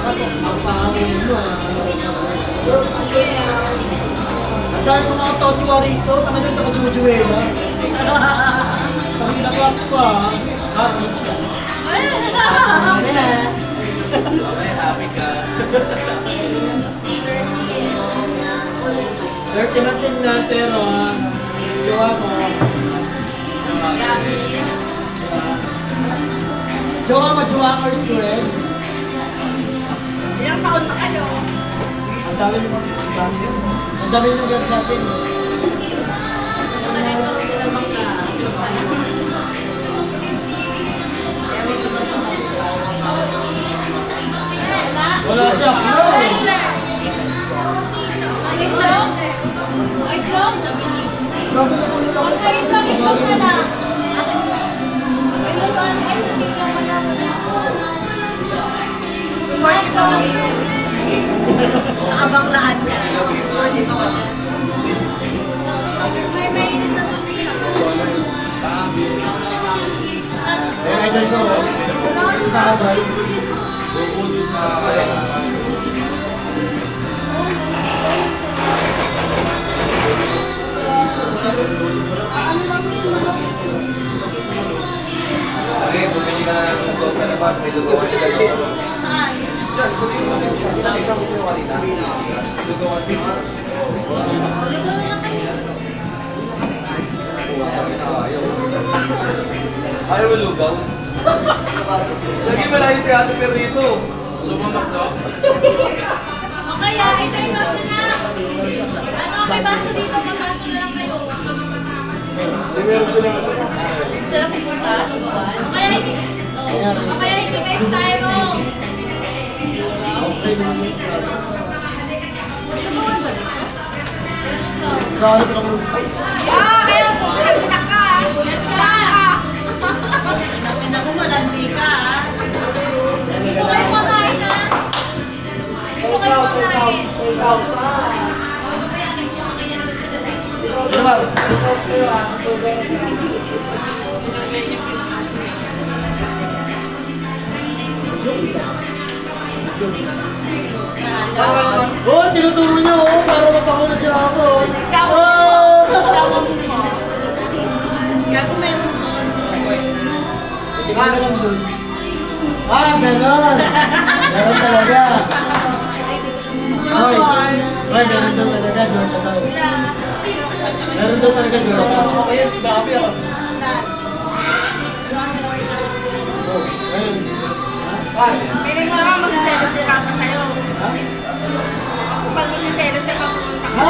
Ang pangangin mo. Ang dami mga tochua rito. Taka nyo, taka-jujuela. Kami nakwak pa. Happy siya. Happy ka. 30 na din na, pero jowa mo. Jowa mo, jowa ko rin ko eh. Ilang taon na kayo? Ang dami mo. Ang dami mo gan sa atin. Wala siya. Sa kabanglaan ka. May mainit na tubig ako. Eh, idol ko. Sabay. Bukod sa okay, bumili ka na ng ito sa labas, may lugawan ka doon. Diyan, sabihin mo din siya. Sinabi ka ko sa'yo kanina. May lugawan ka. Ayaw mo lugaw? Lagi malayo si Ate Pero dito. Sumunod daw. O kaya, i-try mo ito na. Ano, may baso dito, magbaso na lang kayo. Meron sila. Sila pupunta, sugawan. O kaya hindi kayo tayo. Bakit ako? Kaya pupunta ka. Yes ka. Napin ako, malandi ka. Dito kayo makain na. Dito kayo makain. Oh, tinuturo niyo oh, para mapakulo siya ako. Kasama mo mo. Gago meron doon. Tingnan na lang dun. Ganon. Meron talaga. Hoy, meron daw talaga. Meron daw. Meron daw talaga. Ayun, dami ah. Piling mo naman magsiselo si Rama sa'yo. Pag magsiselo siya papunta ka. Ha?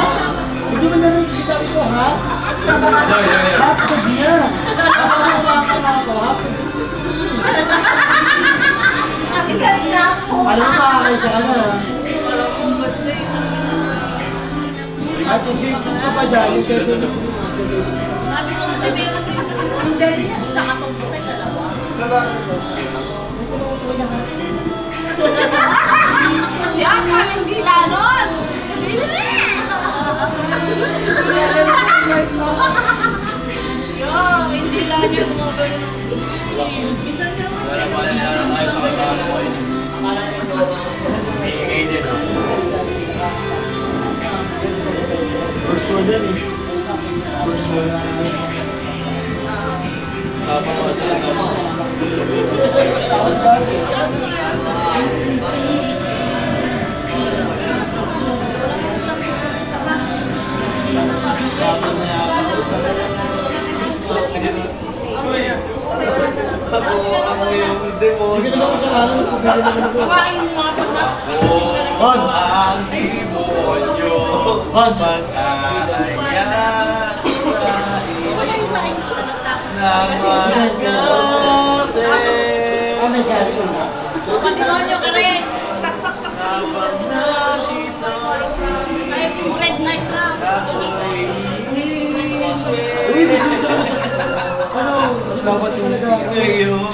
Hindi mo narinig si sabi ko, ha? Half the beer. Alam mo makakay siya ka na. At yung shape ka pa dyan, yung shape ko. Sabi ko kasi may hindi niya isa ka tong sa dalawa. Yan, kaming gilanon! Yo, hindi lang yung mga isang naman. Wala pa yan lang tayo sa katalo ko eh. May din ah. Version yan eh. Version. Tapos ko talaga. Tapos ba? Ako yung demonyo. Hindi naman ko sa kanan, kung pwede naman ako. Kumain mo nga pag Hon! Ang demonyo. Hon! Mag-aaya Oh my God. Pag-demonyo ka rin. Sak. Ay, red night na. Uy, gusto nito ako sa... Ano? dapat yung sticker. Oo.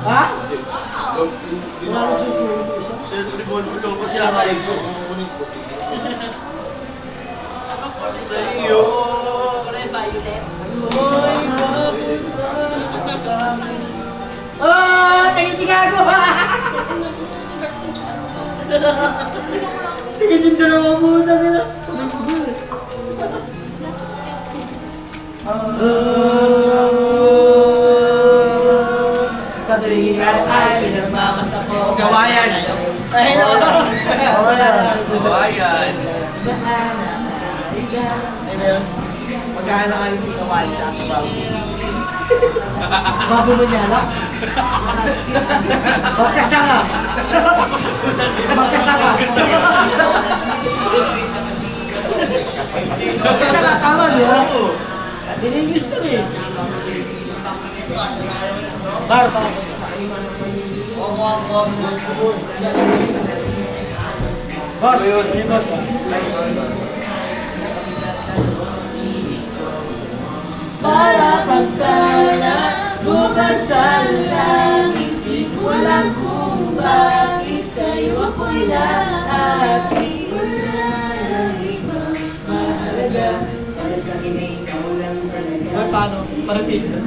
Ha? Wala ko sa phone. Sa demonyo ko siya kayo. Sa iyo. Red violet. Oh, tayo si Gago! Tingin din na naman muna nila. Katulingan ay pinagmamasta ko. Gawayan. Ay, no. Kawayan. Ay, meron. Magkano ka ni si Kawaii sa bago? Bago mo niya alam? Magkasanga. Magkasanga. Magkasanga, tama niya. In-English ka eh. Bar, bar. Boss, ano yung boss? Para pagkala, bukas sa langit, di ko alam kung bakit sa'yo ako'y naati. Wala nang ibang mahalaga, para sa akin ay ikaw lang talaga. Ay, paano? Para sino?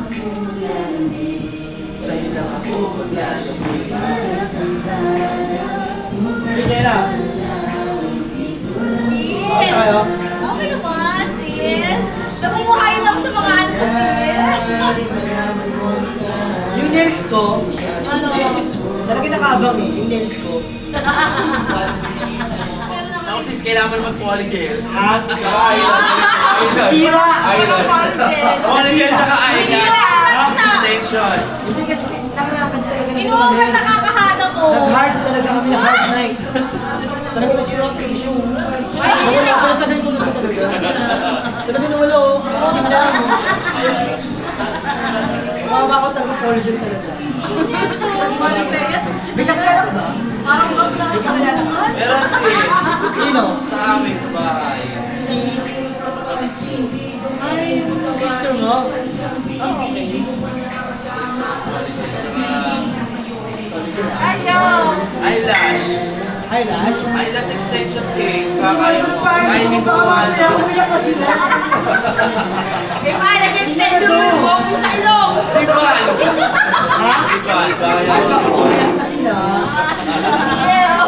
Sa'yo lang ako maglalapit. Hindi na. Sis! Tayo. Okay naman, sis. Namumuhayin ako sa mga ano ko, sis. Yung nails ko, Ano? talagang nakaabang eh, yung nails ko. Ako sis, kailangan mo mag-polygel. Ha? Ayun. Sira! Polygel tsaka eyelash. Sira! Extension. Hindi kasi nakarapas talaga na Inuha ka nakakahana ko. Nag-hard talaga kami na hard night. Talaga nasira ang tissue. Wala, talaga ko na talaga. Talaga nawala oh. Tingnan mo. Mama ko talaga polygon talaga. May nakilala ka ba? Parang wag lang. May kakilala ka? Meron sis. Sino? Sa amin sa bahay. Si... Ay, yung sister mo? Ah, okay. Ayaw. Eyelash. Eyelash? Eyelash extension sis. Gusto mo naman pa, gusto mo pa kami, umiyak na sila. May pala siya extension mo. Huwag mo sa ilong. Riban. Ha? Riban. Ay, baka umiyak na sila. Ayaw.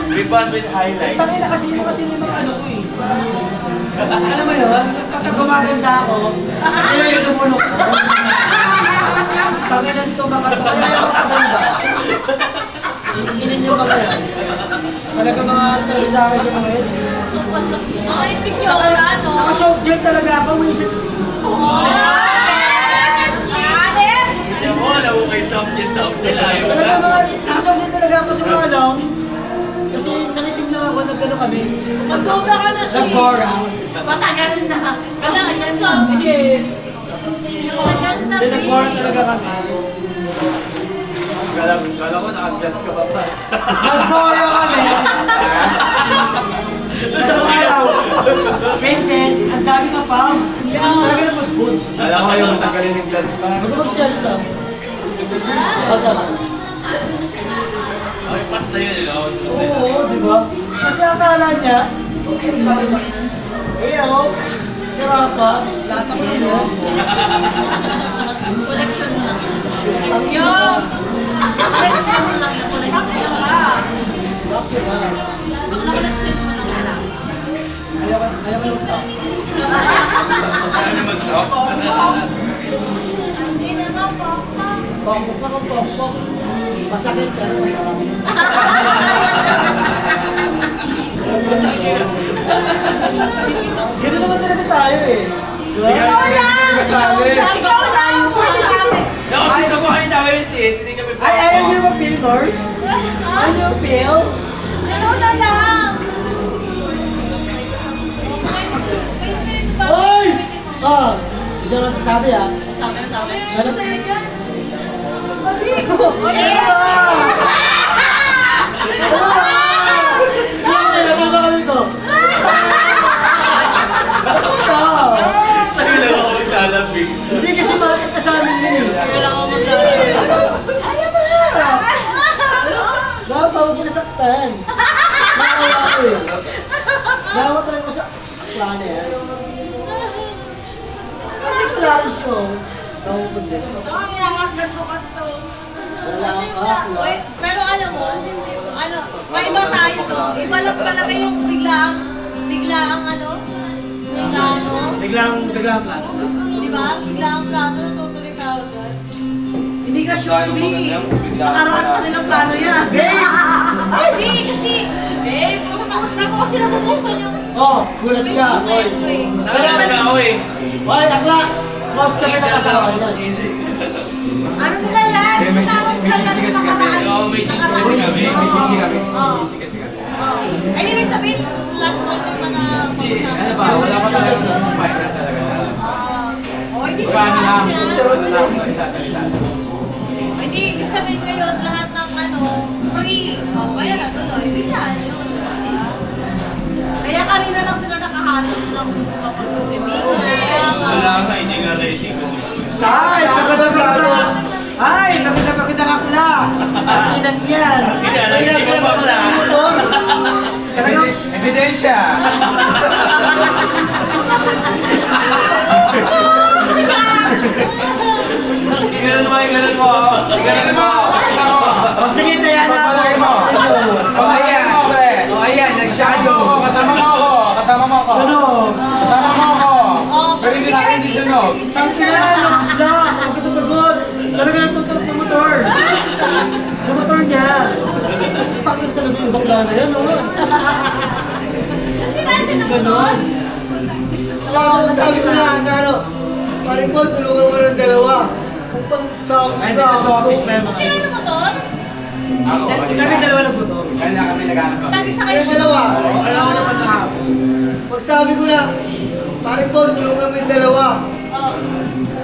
Ribbon with highlights. Tangina kasi yung mga ano ko eh. Alam mo yun, kapag gumaganda ako, sila yung tumulok ko. Tanginan to mga to, kaya yung maganda. Inin yung mga yan. Talaga mga tayo sa akin yung mga yun eh. Mga insecure, ano? Naka-soft gel talaga ako, wisit. Alip! Hindi mo, alam mo kay Something ayaw Talaga na. mga, naka-soft gel talaga ako sa mga lang. Kasi nakitim lang ako, nagano kami. Magduga ka na, sis. Nag-bora. Matagal na. Kailangan yan sabi eh. Matagal na, Then nag-bora talaga kami. Kala ko naka-gloves ka pa pa. Nag-bora kami. Sa mga araw. Princess, ang dami ka pa. Talaga na mag-good. Kala ko yung matanggalin yung gloves pa. Huwag mo mag-salsa. Pagka. Okay, pass na yun. Ako susunod. Oo, di ba? Kasi akala niya, ayaw, sira pa, lahat ako yun, no? Collection mo lang. Yo! Collection mo lang. Collection ka. Bakit ba? Bakla collection mo lang sila. Ayaw mo lang pa. Kaya na mag-talk. Hindi naman po. Pokpok ka kung pokpok. Masakit pero masarap. Gano'n naman talaga tayo eh. Di ba? Ikaw lang! Ikaw lang! Naku, sis, ako kayo tayo yun sis. Hindi kami Ay, ayaw niyo ma-feel, Nors? Ayaw niyo ma-feel? Ano na lang? Hoy! Ah, hindi naman sasabi ah. Sabi. Ano? Nilagyan ba kami ko? Sa'yo lang ako maglalambing. Hindi kasi malapit na sa amin yun eh. Kaya lang ako maglalaro. Ayaw ba? Dapat huwag mo nasaktan. Nakawa ko eh. Dapat talaga ko sa plano yan. Bakit plano siya? Tawag ko din. Ang inangasdan ko kasi to. Wala ka. Pero alam mo, may iba tayo Iba lang talaga yung biglaang ano? Biglang plano. Di ba? Biglaang plano, tutuloy ka agad. Hindi ka sure, Bi. Nakaraan pa rin ang plano yan. Hindi, kasi, hindi ko kasi nabubusan yung Oh, gulat ka. Oy. Nakalaman na ako eh. Oy, akla. Close kami na kasama. Ano nila yan? May GC kasi kami. Oo, may GC kasi kami. May GC kami. Oo. GC kasi kami. Anyway, sabihin, last yung mga Ano ba? Wala pa tayo ng final talaga. Hindi ko Paano lang? na. Ano lang? Salita. Hindi, ibig sabihin ngayon, lahat ng ano, free. O, kaya na tuloy. Hindi yan, yun. Kaya kanina lang sila nakahanap ng mapagsuswimming. Wala nga, hindi nga ready. Ay, nakita kita ng akla. Ilan yan. Hindi ko pa pala. Talagang Ebidensya! Ganun mo, ganun mo. Ganun mo! O sige, tayo na. Pagpalaki mo! O ayan, pre! O ayan, nag-shadow! Kasama mo ako! Kasama mo ako! Sunog. Kasama mo ako! Pero hindi natin hindi sunog! Tangina, nakakla. Huwag ka pagod. Talaga natutulog ng motor. Yung motor niya. Tangin talaga yung bakla na yan, no? Ganon. Sabi ko na ano, parang po, tulungan mo ng dalawa. Upang Ay, dito sa office pa yung mga. Sino yung motor? Ako, Kami dalawa ng motor. Kaya kami naghanap kami. Tagi sa kayo Yung dalawa. Alam ko naman na. Pag sabi ko na, parang po, tulungan mo yung dalawa. Oh.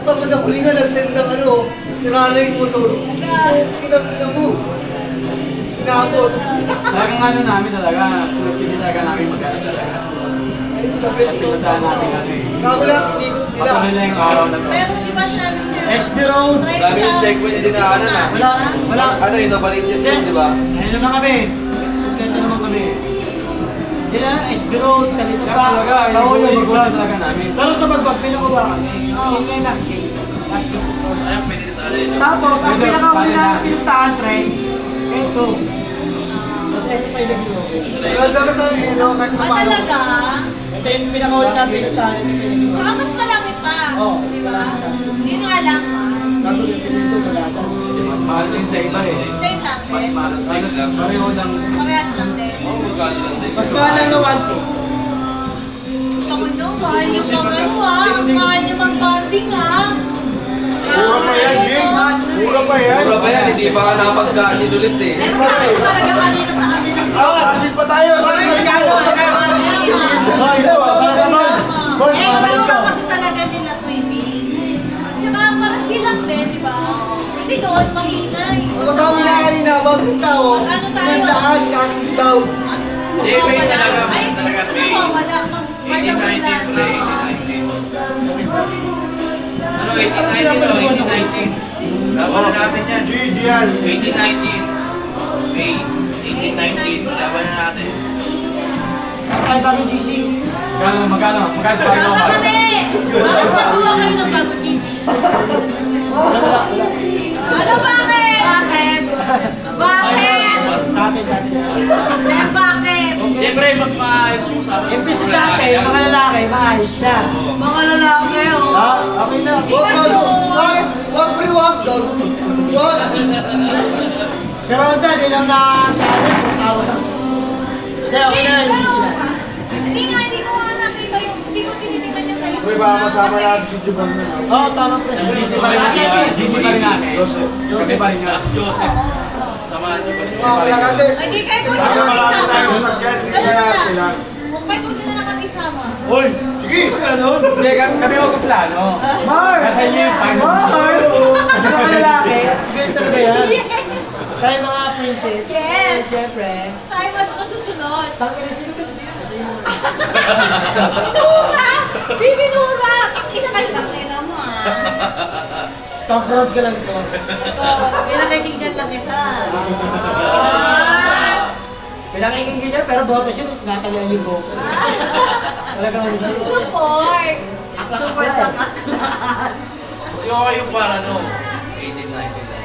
Tapos na huli nga, nag-send ng ano, sira na yung motor. Kinapina mo. Kinapot. Talagang ano namin talaga, nagsige talaga namin maghanap talaga. Ay, the best ko. Pinuntahan natin kami. Kako lang, inikot nila. Patuloy na yung araw na to. Pero di ba sinabi sa'yo? SB Road. Try Dami yung sa- checkpoint na dinaanan ah. Wala. Ano yun, nabalitis yun, di ba? Ayun naman kami. Kompleto naman kami. Hindi na, SB Road, talipag Kaya pa. talaga, Sa ulo, yung magbag. talaga namin. Pero sa magbag, pinakaba kami. Oo. Yun nga yung last game. Last game. So, Ay, pwede na sa alin. tapos, ang Pwede, pinakahuli sana namin na. pinuntahan, pre, ito. Tapos ito pa yung naging okay. Pero sabi sa ano, kahit Ah, paano. talaga? Ito yung pinakahuli namin pinuntahan, ito yung naging Tsaka okay. mas malaki pa. Oo. Di ba? Yun nga lang. Bago yung pinunto, malata. Mas mahal din sa iba eh. Same lang Mas din. mahal sa iba. Pareho ng... Parehas lang din. Oo, magkano lang din. Mas mahal lang na 1K. Ako no, mahal yung mga ano ah. Mahal yung mag-bonding ah. Mura pa yan, Jing. Mura pa yan. Mura ba yan? Hindi pa ka nakapag-gashin ulit eh. Pero sabi ko talaga kanina sa kanila. Asin pa tayo! Hoy, para naman. Hoy, Eh, para gusto naman. kasi talaga nila swimming. Tsaka parang chill lang din, di ba? Kasi doon, mahinay. Ako sabi na kanina, bagong tao, Mag-ano tayo? nandaan, kahit daw. Hindi, may talaga, may Ay, talaga, gusto may. mo, wala. 1819 pre, 1819. Ano, 1819 o 1819? Laban na natin yan. 1819. May 1819. Laban na natin. Ay, bagong GC. Magkano sa bago Tama mo? kami! Bakit nakuha kayo ng bagong GC? Ano bakit? Bakit? Bakit? Sa atin. Eh, bakit? Siyempre, mas maayos mo sa akin. Impisa sa atin, mga lalaki, maayos na. Mga lalaki, oh. Ha? Okay na. Wag, wag, wag, pre, wag, gago. Wag. Si Ronda, di lang nakakatawa. Tawa lang. Hindi, okay na, hindi sila. Hindi ko nga nakita yung, hindi ko tinitinan yung kayo. Uy, baka masama natin si Juban na. Oo, tama pre. GC pa rin natin. GC pa rin natin. Kami pa rin yun. Tapos Joseph. Samahan niyo ba? Mga plakate. Hindi, kahit huwag nyo lang isama. Ganun na lang. Huwag kahit huwag nyo na lang isama. Hoy, sige. Ganun. Hindi, kami magpaplano. Mars! Kasi yun yung final Mars! Hindi mga lalaki, ganyan talaga yan. Tayo mga princess. Yes. Siyempre. Tayo ba ito susunod? Tangin na sino ba? Kasi yung... Binura! Bibinura! Takina kayo lang kayo mo ah. Top-road ka lang ko. Pinakikinggan lang kita. Pinakingin niya, pero botos yun, natalian yung buhok. Talaga ano siya. Support! Support sa akla. Hindi ko kayo para no. 1819 lang.